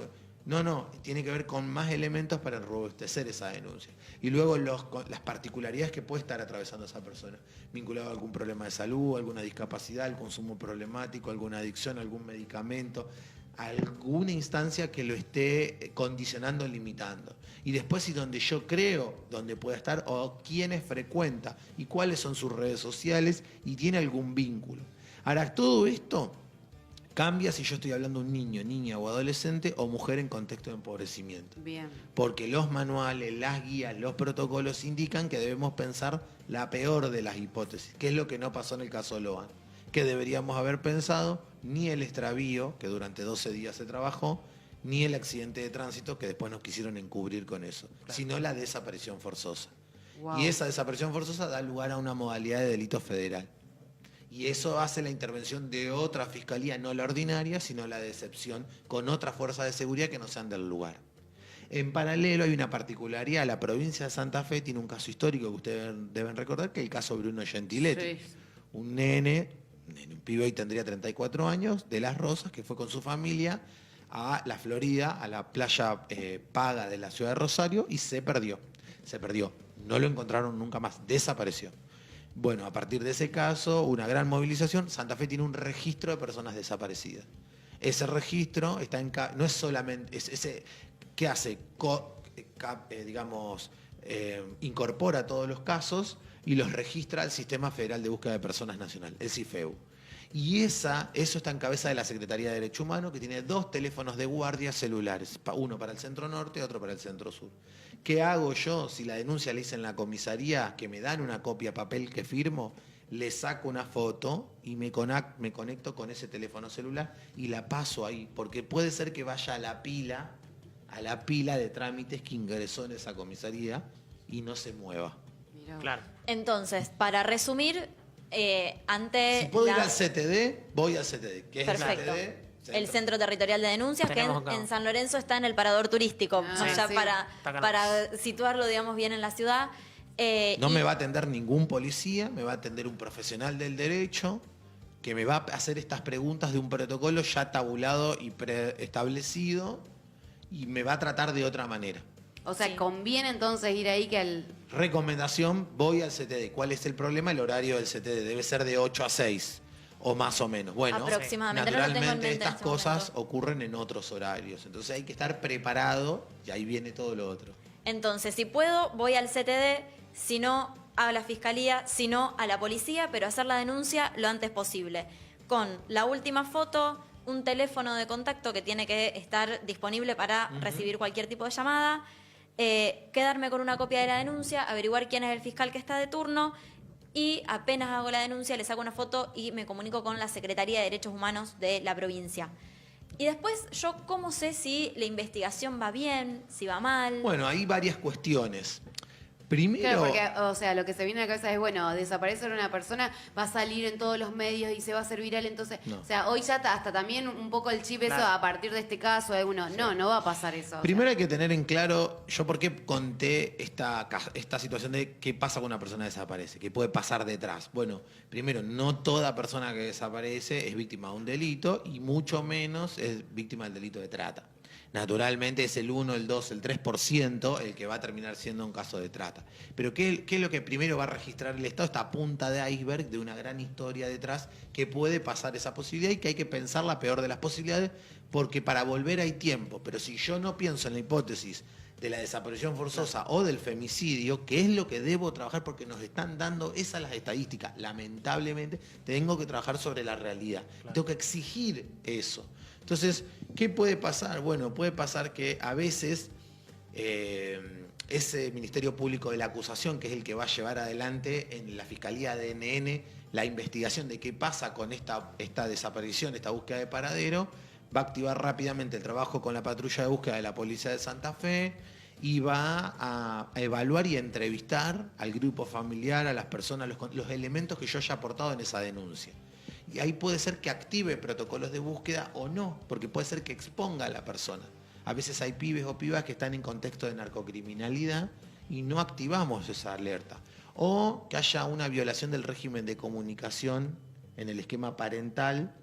No, tiene que ver con más elementos para robustecer esa denuncia. Y luego las particularidades que puede estar atravesando esa persona, vinculado a algún problema de salud, alguna discapacidad, el consumo problemático, alguna adicción, algún medicamento, alguna instancia que lo esté condicionando, limitando. Y después, si donde yo creo, donde pueda estar, o quiénes frecuenta, y cuáles son sus redes sociales, y tiene algún vínculo. Ahora, todo esto cambia si yo estoy hablando de un niño, niña o adolescente o mujer en contexto de empobrecimiento. Bien. Porque los manuales, las guías, los protocolos indican que debemos pensar la peor de las hipótesis, que es lo que no pasó en el caso Loan. Que deberíamos haber pensado ni el extravío, que durante 12 días se trabajó, ni el accidente de tránsito, que después nos quisieron encubrir con eso, sino la desaparición forzosa. Wow. Y esa desaparición forzosa da lugar a una modalidad de delito federal. Y eso hace la intervención de otra fiscalía, no la ordinaria, sino la de excepción, con otras fuerzas de seguridad que no sean del lugar. En paralelo hay una particularidad, la provincia de Santa Fe tiene un caso histórico que ustedes deben recordar, que es el caso Bruno Gentiletti. Sí. Un nene, un pibe hoy tendría 34 años, de Las Rosas, que fue con su familia a la Florida, a la playa paga de la ciudad de Rosario, y se perdió. No lo encontraron nunca más, desapareció. Bueno, a partir de ese caso, una gran movilización. Santa Fe tiene un registro de personas desaparecidas. Ese registro está no es solamente... ¿Qué hace? Incorpora todos los casos y los registra al Sistema Federal de Búsqueda de Personas Nacional, el CIFEU. Y eso está en cabeza de la Secretaría de Derecho Humano, que tiene 2 teléfonos de guardia celulares, uno para el centro norte y otro para el centro sur. ¿Qué hago yo si la denuncia la hice en la comisaría, que me dan una copia papel que firmo? Le saco una foto y me conecto con ese teléfono celular y la paso ahí, porque puede ser que vaya a la pila de trámites que ingresó en esa comisaría y no se mueva. Mirá. Claro. Entonces, para resumir, ante Si puedo ir al CTD, voy al CTD. ¿Qué es Perfecto. el CTD? El Centro Territorial de Denuncias, que Tenemos acá. en San Lorenzo está en el Parador Turístico, Ah, ya sí. para situarlo, digamos, bien en la ciudad. No Y- me va a atender ningún policía, me va a atender un profesional del derecho que me va a hacer estas preguntas de un protocolo ya tabulado y preestablecido y me va a tratar de otra manera. O sea, Sí. conviene entonces ir ahí que al... Recomendación, voy al CTD. ¿Cuál es el problema? El horario del CTD debe ser de 8 a 6 o más o menos. Bueno, Aproximadamente, no lo tengo en naturalmente mente en estas este cosas momento. ocurren en otros horarios. Entonces hay que estar preparado y ahí viene todo lo otro. Entonces, si puedo, voy al CTD, si no, a la fiscalía, si no, a la policía, pero hacer la denuncia lo antes posible. Con la última foto, un teléfono de contacto que tiene que estar disponible para recibir cualquier tipo de llamada, quedarme con una copia de la denuncia, averiguar quién es el fiscal que está de turno y apenas hago la denuncia, le saco una foto y me comunico con la Secretaría de Derechos Humanos de la provincia. Y después, ¿yo cómo sé si la investigación va bien, si va mal? Bueno, hay varias cuestiones. Primero, Claro, porque, o sea, lo que se viene a la cabeza es, bueno, desaparecer una persona, va a salir en todos los medios y se va a hacer viral, entonces, No. o sea, hoy ya hasta también un poco el chip eso Claro. a partir de este caso de uno, no va a pasar eso. o primero sea. hay que tener en claro, yo por qué conté esta situación de qué pasa cuando una persona desaparece, qué puede pasar detrás. Bueno, primero, no toda persona que desaparece es víctima de un delito y mucho menos es víctima del delito de trata. Naturalmente es el 1, el 2, el 3% el que va a terminar siendo un caso de trata. Pero ¿qué es lo que primero va a registrar el Estado? Esta punta de iceberg de una gran historia detrás que puede pasar esa posibilidad y que hay que pensar la peor de las posibilidades porque para volver hay tiempo. Pero si yo no pienso en la hipótesis de la desaparición forzosa o del femicidio, que es lo que debo trabajar porque nos están dando esas las estadísticas, lamentablemente tengo que trabajar sobre la realidad. Tengo que exigir eso. Entonces, ¿qué puede pasar? Bueno, puede pasar que a veces ese Ministerio Público de la Acusación, que es el que va a llevar adelante en la Fiscalía de NN la investigación de qué pasa con esta desaparición, esta búsqueda de paradero, va a activar rápidamente el trabajo con la patrulla de búsqueda de la Policía de Santa Fe y va a evaluar y a entrevistar al grupo familiar, a las personas, los elementos que yo haya aportado en esa denuncia. Y ahí puede ser que active protocolos de búsqueda o no, porque puede ser que exponga a la persona. A veces hay pibes o pibas que están en contexto de narcocriminalidad y no activamos esa alerta. O que haya una violación del régimen de comunicación en el esquema parental,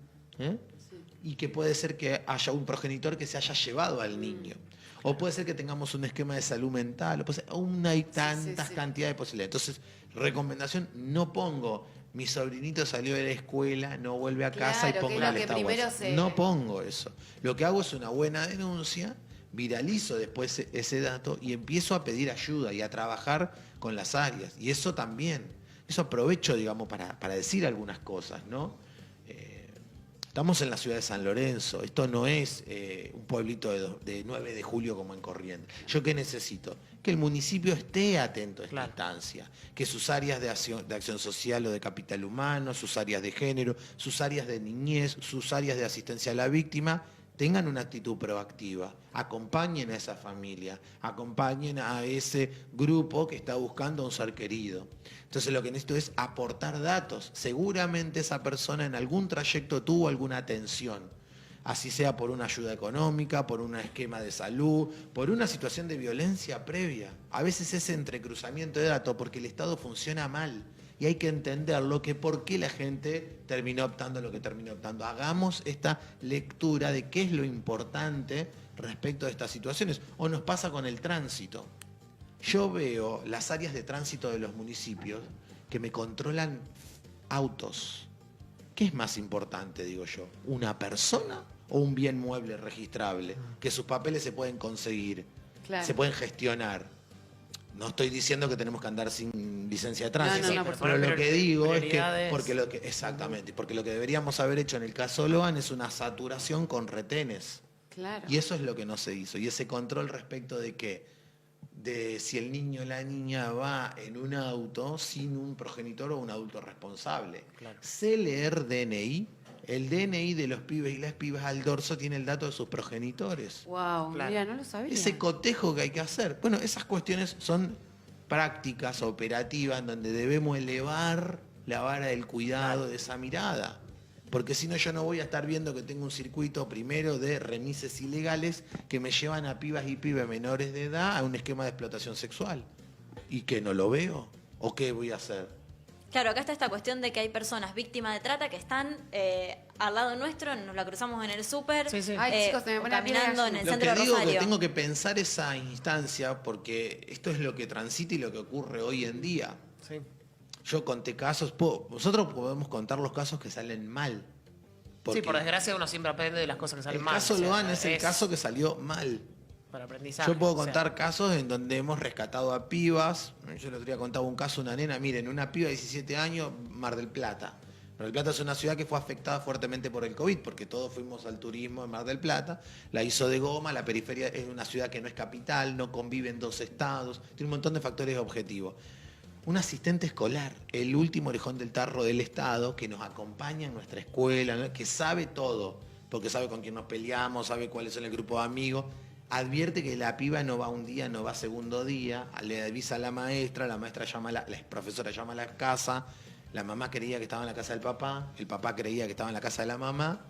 y que puede ser que haya un progenitor que se haya llevado al niño. O puede ser que tengamos un esquema de salud mental. Aún hay tantas cantidades de posibilidades. Entonces, recomendación, no pongo, mi sobrinito salió de la escuela, no vuelve a casa y pongo una alerta WhatsApp. No pongo eso. Lo que hago es una buena denuncia, viralizo después ese dato y empiezo a pedir ayuda y a trabajar con las áreas. Y eso también, eso aprovecho, digamos, para decir algunas cosas, ¿no? Estamos en la ciudad de San Lorenzo, esto no es un pueblito de 9 de julio como en Corrientes. ¿Yo qué necesito? Que el municipio esté atento a esta instancia, que sus áreas de acción social o de capital humano, sus áreas de género, sus áreas de niñez, sus áreas de asistencia a la víctima, tengan una actitud proactiva, acompañen a esa familia, acompañen a ese grupo que está buscando a un ser querido. Entonces lo que necesito es aportar datos. Seguramente esa persona en algún trayecto tuvo alguna atención, así sea por una ayuda económica, por un esquema de salud, por una situación de violencia previa. A veces ese entrecruzamiento de datos porque el Estado funciona mal. Y hay que entenderlo, que por qué la gente terminó optando lo que terminó optando. Hagamos esta lectura de qué es lo importante respecto a estas situaciones. O nos pasa con el tránsito. Yo veo las áreas de tránsito de los municipios que me controlan autos. ¿Qué es más importante, digo yo? ¿Una persona o un bien mueble registrable? Que sus papeles se pueden conseguir, se pueden gestionar. No estoy diciendo que tenemos que andar sin licencia de tránsito, pero lo que digo es que, exactamente, porque lo que deberíamos haber hecho en el caso Loan es una saturación con retenes. Claro. Y eso es lo que no se hizo. Y ese control respecto de si el niño o la niña va en un auto sin un progenitor o un adulto responsable. Claro. Sé leer DNI. El DNI de los pibes y las pibas al dorso tiene el dato de sus progenitores. Wow, mira, no lo sabía. Ese cotejo que hay que hacer. Bueno, esas cuestiones son prácticas operativas en donde debemos elevar la vara del cuidado de esa mirada. Porque si no, yo no voy a estar viendo que tengo un circuito primero de remises ilegales que me llevan a pibas y pibes menores de edad a un esquema de explotación sexual. ¿Y que no lo veo? ¿O qué voy a hacer? Claro, acá está esta cuestión de que hay personas víctimas de trata que están al lado nuestro, nos la cruzamos en el súper, Ay, chicos, se me pone caminando en el centro de Rosario. Lo que digo Rosario. que tengo que pensar esa instancia porque esto es lo que transita y lo que ocurre hoy en día. Sí. Yo conté casos, nosotros podemos contar los casos que salen mal. Sí, por desgracia uno siempre aprende de las cosas que salen mal. El caso Loan es el caso que salió mal. Para aprendizaje. Yo puedo contar casos en donde hemos rescatado a pibas. Yo el otro día contaba un caso, una nena, miren, una piba de 17 años, Mar del Plata. Mar del Plata es una ciudad que fue afectada fuertemente por el COVID, porque todos fuimos al turismo en Mar del Plata, la hizo de goma, la periferia es una ciudad que no es capital, no conviven dos estados, tiene un montón de factores objetivos. Un asistente escolar, el último orejón del tarro del Estado, que nos acompaña en nuestra escuela, ¿no? Que sabe todo, porque sabe con quién nos peleamos, sabe cuáles son el grupo de amigos, advierte que la piba no va un día, no va segundo día, le avisa a la maestra llama la profesora llama a la casa, la mamá creía que estaba en la casa del papá, el papá creía que estaba en la casa de la mamá,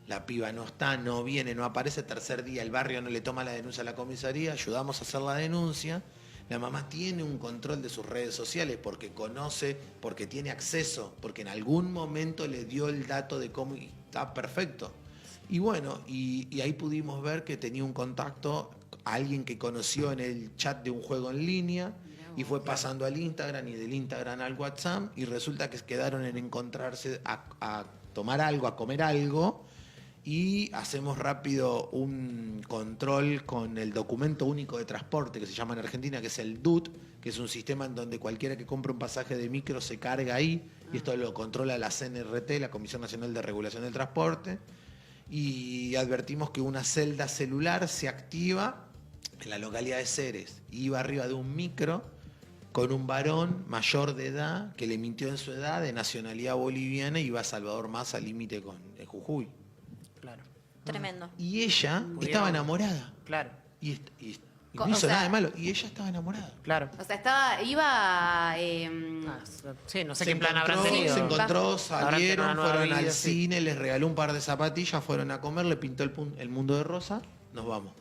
la piba no está, no viene, no aparece, tercer día el barrio no le toma la denuncia a la comisaría, ayudamos a hacer la denuncia, la mamá tiene un control de sus redes sociales porque conoce, porque tiene acceso, porque en algún momento le dio el dato de cómo y está perfecto. Y bueno, y ahí pudimos ver que tenía un contacto a alguien que conoció en el chat de un juego en línea y fue pasando al Instagram y del Instagram al WhatsApp y resulta que quedaron en encontrarse a tomar algo, a comer algo y hacemos rápido un control con el documento único de transporte que se llama en Argentina, que es el DUT, que es un sistema en donde cualquiera que compre un pasaje de micro se carga ahí y esto lo controla la CNRT, la Comisión Nacional de Regulación del Transporte. Y advertimos que una celda celular se activa en la localidad de Ceres, iba arriba de un micro con un varón mayor de edad que le mintió en su edad, de nacionalidad boliviana, y iba a Salvador Massa al límite con Jujuy. Claro. Tremendo. Y ella estaba enamorada. Claro, Y Co- no o hizo sea- nada de malo. Y ella estaba enamorada. claro. O sea, iba... Sí, no sé qué plan habrán tenido. Se encontró, Habrán salieron, tenido una nueva fueron al vida, sí. cine, les regaló un par de zapatillas, fueron a comer, le pintó el mundo de rosa, nos vamos.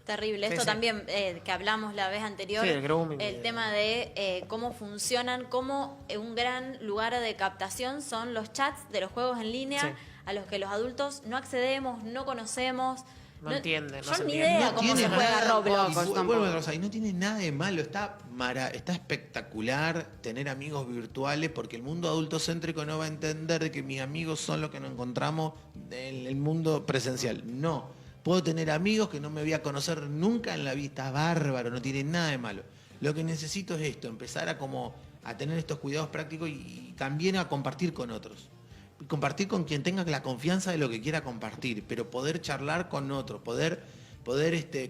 Terrible. Sí, Esto sí. también que hablamos la vez anterior, Sí, el grooming. el tema de cómo funcionan, cómo un gran lugar de captación son los chats de los juegos en línea Sí. a los que los adultos no accedemos, no conocemos. No entienden, no Yo se ni entienden. idea No cómo se tiene juega nada- Roblox. y tampoco. vuelvo a Rosa, y no tiene nada de malo, está espectacular tener amigos virtuales, porque el mundo adultocéntrico no va a entender que mis amigos son los que nos encontramos en el mundo presencial. No, puedo tener amigos que no me voy a conocer nunca en la vida, está bárbaro, no tiene nada de malo. Lo que necesito es esto, empezar a tener estos cuidados prácticos y también a compartir con otros. Compartir con quien tenga la confianza de lo que quiera compartir, pero poder charlar con otros, poder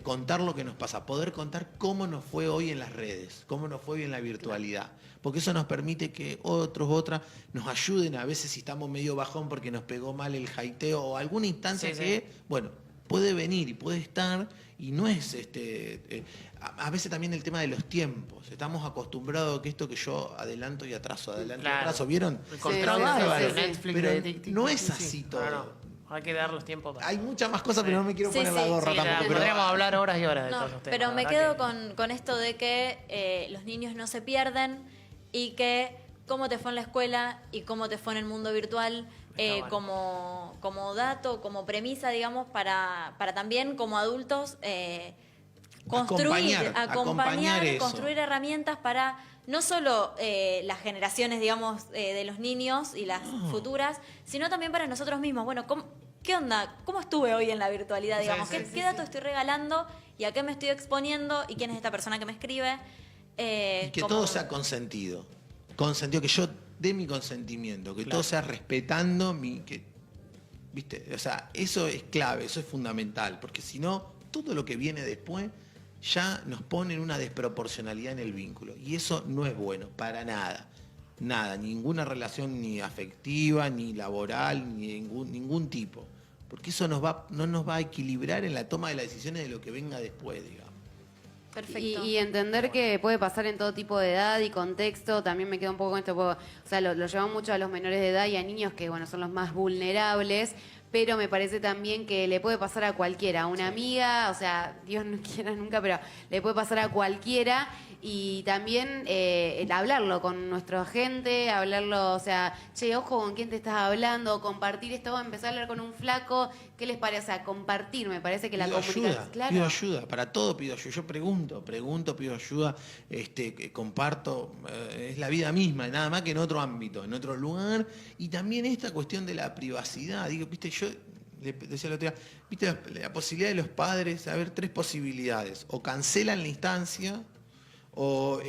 contar lo que nos pasa, poder contar cómo nos fue hoy en las redes, cómo nos fue hoy en la virtualidad. Porque eso nos permite que otras nos ayuden a veces si estamos medio bajón porque nos pegó mal el jaiteo o alguna instancia Sí, que, bueno, puede venir y puede estar y no es a veces también el tema de los tiempos. Estamos acostumbrados a que esto que yo adelanto y atraso, adelanto y Claro. atraso, ¿vieron? El control Sí, de sí, sí. Netflix, Pero de TikTok. no es Sí, así sí. todo. No. Hay que dar los tiempos para... Hay muchas más cosas, pero no me quiero Sí, poner la sí, gorra Sí, tampoco. Pero podríamos hablar horas y horas de No, todos los temas. pero la me verdad quedo que- con esto de que los niños no se pierden y que cómo te fue en la escuela y cómo te fue en el mundo virtual Está bueno. como dato, como premisa, digamos, para también como adultos construir, acompañar eso. construir herramientas para no solo las generaciones, digamos, de los niños y las futuras, sino también para nosotros mismos. Bueno, ¿qué onda? ¿Cómo estuve hoy en la virtualidad, Sí, digamos? sí, ¿Qué datos estoy regalando y a qué me estoy exponiendo y quién es esta persona que me escribe? y que como- todo sea consentido. Consentido, que yo dé mi consentimiento, que todo sea respetando ¿viste? O sea, eso es clave, eso es fundamental, porque si no, todo lo que viene después ya nos pone en una desproporcionalidad en el vínculo. Y eso no es bueno, para nada. Nada, ninguna relación ni afectiva, ni laboral, ni ningún tipo. Porque eso no nos va a equilibrar en la toma de las decisiones de lo que venga después, digamos. Perfecto. Y entender que puede pasar en todo tipo de edad y contexto. También me quedo un poco con esto, o sea, lo llevamos mucho a los menores de edad y a niños que, bueno, son los más vulnerables, pero me parece también que le puede pasar a cualquiera, a una amiga, o sea, Dios no quiera nunca, pero le puede pasar a cualquiera. Y también el hablarlo con nuestra gente, hablarlo, o sea, che, ojo con quién te estás hablando, compartir esto, empezar a hablar con un flaco, ¿qué les parece? O sea, compartir, me parece que la Pido comunicación... ayuda, Claro. pido ayuda, para todo pido ayuda. Yo pregunto, pido ayuda, comparto, es la vida misma, nada más que en otro ámbito, en otro lugar. Y también esta cuestión de la privacidad, digo, viste, yo le decía el otro día, viste, la posibilidad de los padres, a ver, 3 posibilidades, o cancelan la instancia, o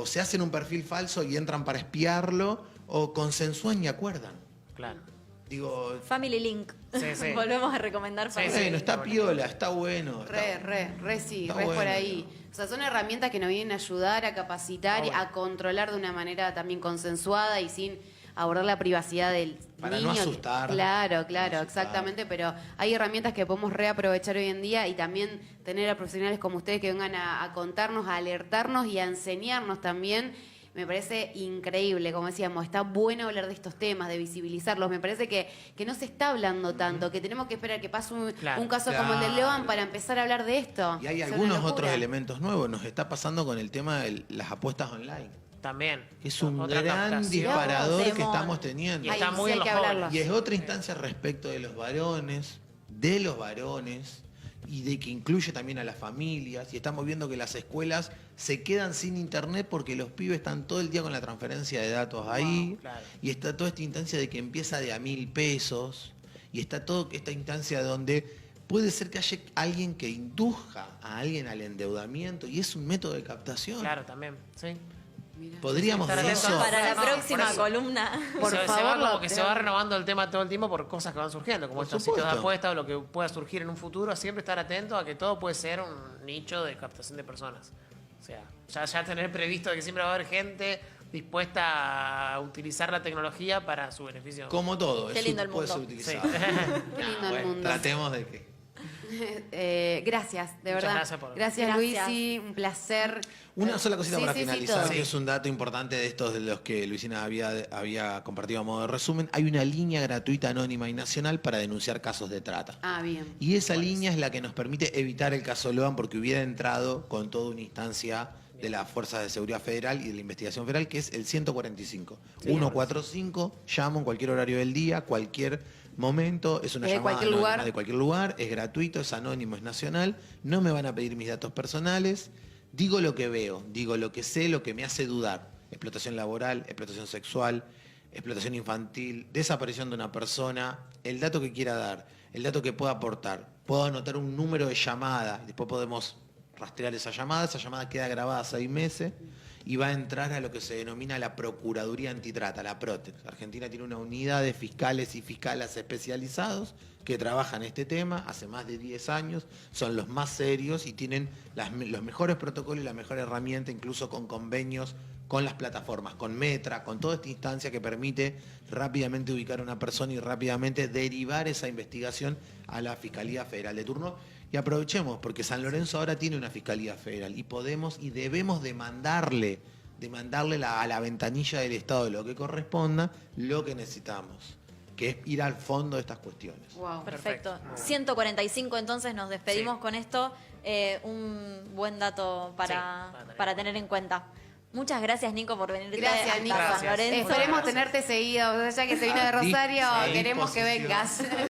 se hacen un perfil falso y entran para espiarlo, o consensúan y acuerdan. Claro. Digo, Family Link. Sí, sí. Volvemos a recomendar Sí, Family bueno, Link. está piola, está bueno. Re, sí, está re por bueno, ahí. O sea, son herramientas que nos vienen a ayudar, a capacitar, Está bueno. a controlar de una manera también consensuada y sin abordar la privacidad del Para no niño. asustar. Claro, No asustar. exactamente, pero hay herramientas que podemos reaprovechar hoy en día y también tener a profesionales como ustedes que vengan a contarnos, a alertarnos y a enseñarnos también. Me parece increíble, como decíamos, está bueno hablar de estos temas, de visibilizarlos. Me parece que no se está hablando tanto, que tenemos que esperar que pase Claro. un caso como el del Claro. León para empezar a hablar de esto. Y hay Es una algunos locura. otros elementos nuevos. Nos está pasando con el tema de las apuestas online. También. Es un Otra gran captación. disparador que Demon. estamos teniendo. Y Ay, está sí, muy hay en los que hablarlo. jóvenes. Y es otra instancia respecto de los varones, y de que incluye también a las familias. Y estamos viendo que las escuelas se quedan sin internet porque los pibes están todo el día con la transferencia de datos ahí. claro. Y está toda esta instancia de que empieza de a 1.000 pesos. Y está toda esta instancia donde puede ser que haya alguien que induzca a alguien al endeudamiento. Y es un método de captación. Claro, también. Sí. Mirá. Podríamos Estar de atentos. eso. Para la No, próxima por eso. columna. Por se favor, va como lo que se tengo. va renovando el tema todo el tiempo por cosas que van surgiendo, como Por estos sitios de supuesto. apuestas o lo que pueda surgir en un futuro, siempre estar atento a que todo puede ser un nicho de captación de personas. O sea, ya tener previsto de que siempre va a haber gente dispuesta a utilizar la tecnología para su beneficio. Como todo, Qué lindo el puede ser mundo. Sí. utilizado. Qué lindo el Bueno, mundo. tratemos de que. Gracias, de Muchas verdad. gracias por- Gracias, Gracias. Luisi, un placer. Una sola cosita Sí, para sí, sí, finalizar, todo. que es un dato importante de estos de los que Luisina había compartido a modo de resumen. Hay una línea gratuita, anónima y nacional para denunciar casos de trata. Ah, bien. Y esa línea es la que nos permite evitar el caso Loan porque hubiera entrado con toda una instancia de las Fuerzas de Seguridad Federal y de la Investigación Federal, que es el 145. 145, llamo en cualquier horario del día, cualquier momento, es una De llamada cualquier anónima lugar. de cualquier lugar, es gratuito, es anónimo, es nacional, no me van a pedir mis datos personales, digo lo que veo, digo lo que sé, lo que me hace dudar. Explotación laboral, explotación sexual, explotación infantil, desaparición de una persona, el dato que quiera dar, el dato que pueda aportar. Puedo anotar un número de llamada, después podemos rastrear esa llamada queda grabada 6 meses y va a entrar a lo que se denomina la Procuraduría Antitrata, la PROTEX. Argentina tiene una unidad de fiscales y fiscalas especializados que trabajan este tema hace más de 10 años, son los más serios y tienen los mejores protocolos y la mejor herramienta, incluso con convenios con las plataformas, con Metra, con toda esta instancia que permite rápidamente ubicar a una persona y rápidamente derivar esa investigación a la Fiscalía Federal de turno. Y aprovechemos, porque San Lorenzo ahora tiene una Fiscalía Federal y podemos y debemos demandarle a la ventanilla del Estado de lo que corresponda, lo que necesitamos, que es ir al fondo de estas cuestiones. Wow. Perfecto. Perfecto. 145, entonces nos despedimos Sí. con esto. Un buen dato Sí, para tener en cuenta. Muchas gracias, Nico, por venir Gracias, hasta Nico. San Gracias. Lorenzo. Esperemos Gracias. tenerte seguido. Ya que se vino de Rosario, A queremos que disposición. vengas.